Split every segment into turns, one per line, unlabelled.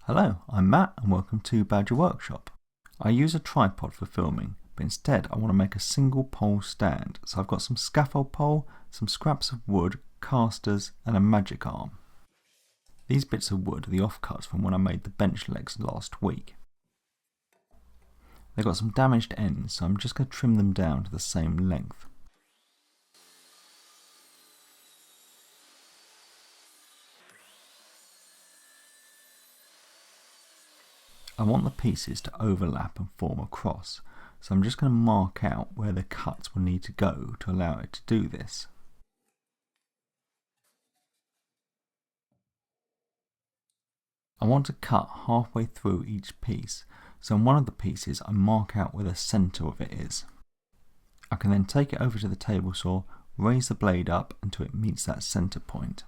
Hello, I'm Matt and welcome to Badger Workshop. I use a tripod for filming, but instead I want to make a single pole stand, so I've got some scaffold pole, some scraps of wood, casters and a magic arm. These bits of wood are the offcuts from when I made the bench legs last week. They've got some damaged ends, so I'm just going to trim them down to the same length. I want the pieces to overlap and form a cross, so I'm just going to mark out where the cuts will need to go to allow it to do this. I want to cut halfway through each piece, so on one of the pieces I mark out where the centre of it is. I can then take it over to the table saw, raise the blade up until it meets that centre point.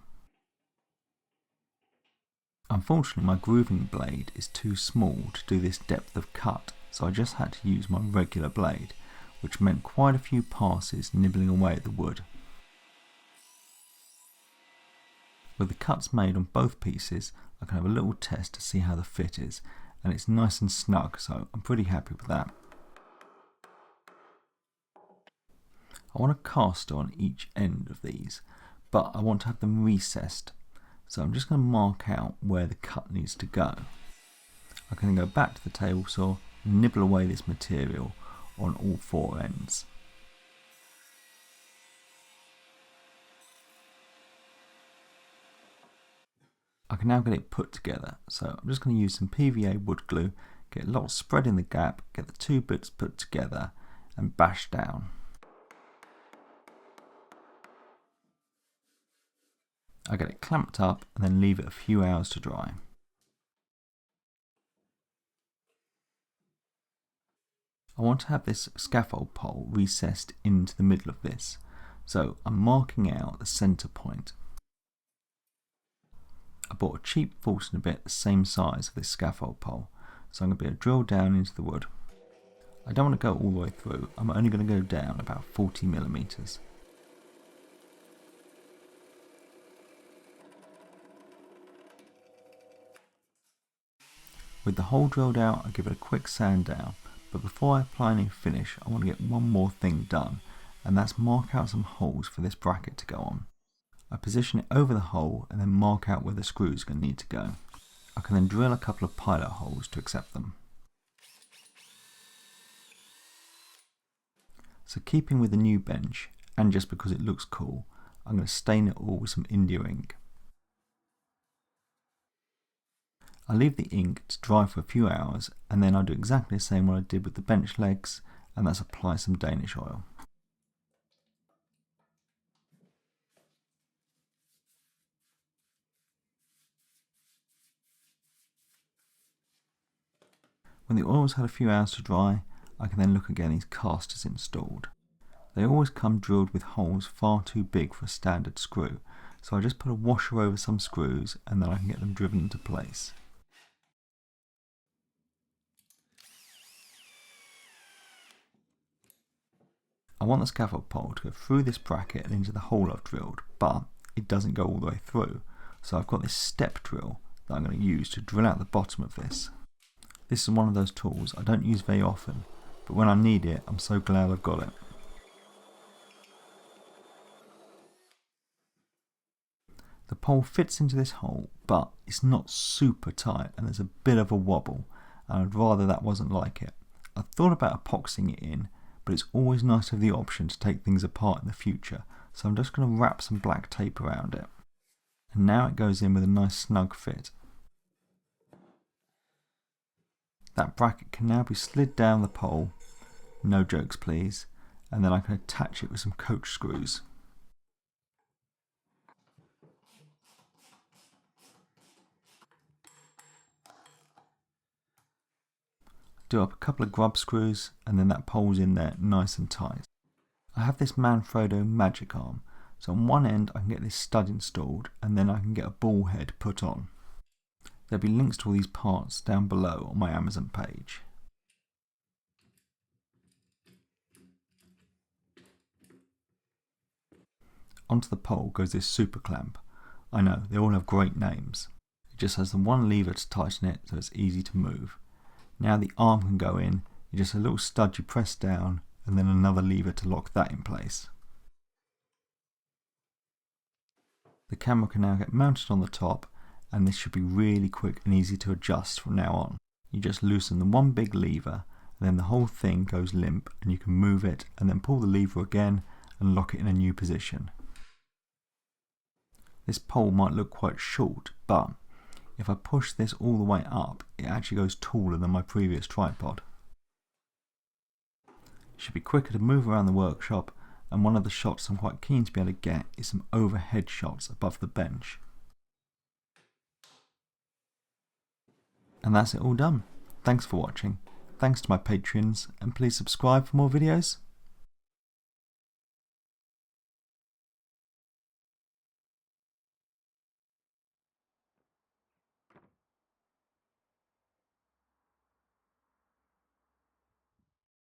Unfortunately, my grooving blade is too small to do this depth of cut, so I just had to use my regular blade, which meant quite a few passes nibbling away at the wood. With the cuts made on both pieces, I can have a little test to see how the fit is, and it's nice and snug, so I'm pretty happy with that. I want a caster on each end of these, but I want to have them recessed. So I'm just going to mark out where the cut needs to go. I can then go back to the table saw and nibble away this material on all four ends. I can now get it put together, so I'm just going to use some PVA wood glue, get a lot of spread in the gap, get the two bits put together and bash down. I get it clamped up and then leave it a few hours to dry. I want to have this scaffold pole recessed into the middle of this, so I'm marking out the centre point. I bought a cheap Forstner bit the same size of this scaffold pole, so I'm going to be able to drill down into the wood. I don't want to go all the way through, I'm only going to go down about 40mm. With the hole drilled out, I give it a quick sand down, but before I apply any finish, I want to get one more thing done, and that's mark out some holes for this bracket to go on. I position it over the hole and then mark out where the screws are going to need to go. I can then drill a couple of pilot holes to accept them. So keeping with the new bench, and just because it looks cool, I'm going to stain it all with some India ink. I leave the ink to dry for a few hours and then I do exactly the same what I did with the bench legs, and that's apply some Danish oil. When the oil's had a few hours to dry, I can then look at getting these casters installed. They always come drilled with holes far too big for a standard screw, so I just put a washer over some screws and then I can get them driven into place. I want the scaffold pole to go through this bracket and into the hole I've drilled, but it doesn't go all the way through, so I've got this step drill that I'm going to use to drill out the bottom of this. This is one of those tools I don't use very often, but when I need it, I'm so glad I've got it. The pole fits into this hole, but it's not super tight and there's a bit of a wobble, and I'd rather that wasn't like it. I thought about epoxying it in, but it's always nice to have the option to take things apart in the future, so I'm just going to wrap some black tape around it. And now it goes in with a nice snug fit. That bracket can now be slid down the pole, no jokes please, and then I can attach it with some coach screws. Do up a couple of grub screws and then that pole's in there nice and tight. I have this Manfrotto magic arm, so on one end I can get this stud installed and then I can get a ball head put on. There'll be links to all these parts down below on my Amazon page. Onto the pole goes this super clamp. I know, they all have great names. It just has the one lever to tighten it so it's easy to move. Now the arm can go in, it's just a little stud you press down and then another lever to lock that in place. The camera can now get mounted on the top, and this should be really quick and easy to adjust from now on. You just loosen the one big lever and then the whole thing goes limp and you can move it and then pull the lever again and lock it in a new position. This pole might look quite short, but if I push this all the way up, it actually goes taller than my previous tripod. It should be quicker to move around the workshop, and one of the shots I'm quite keen to be able to get is some overhead shots above the bench. And that's it all done. Thanks for watching. Thanks to my Patreons, and please subscribe for more videos.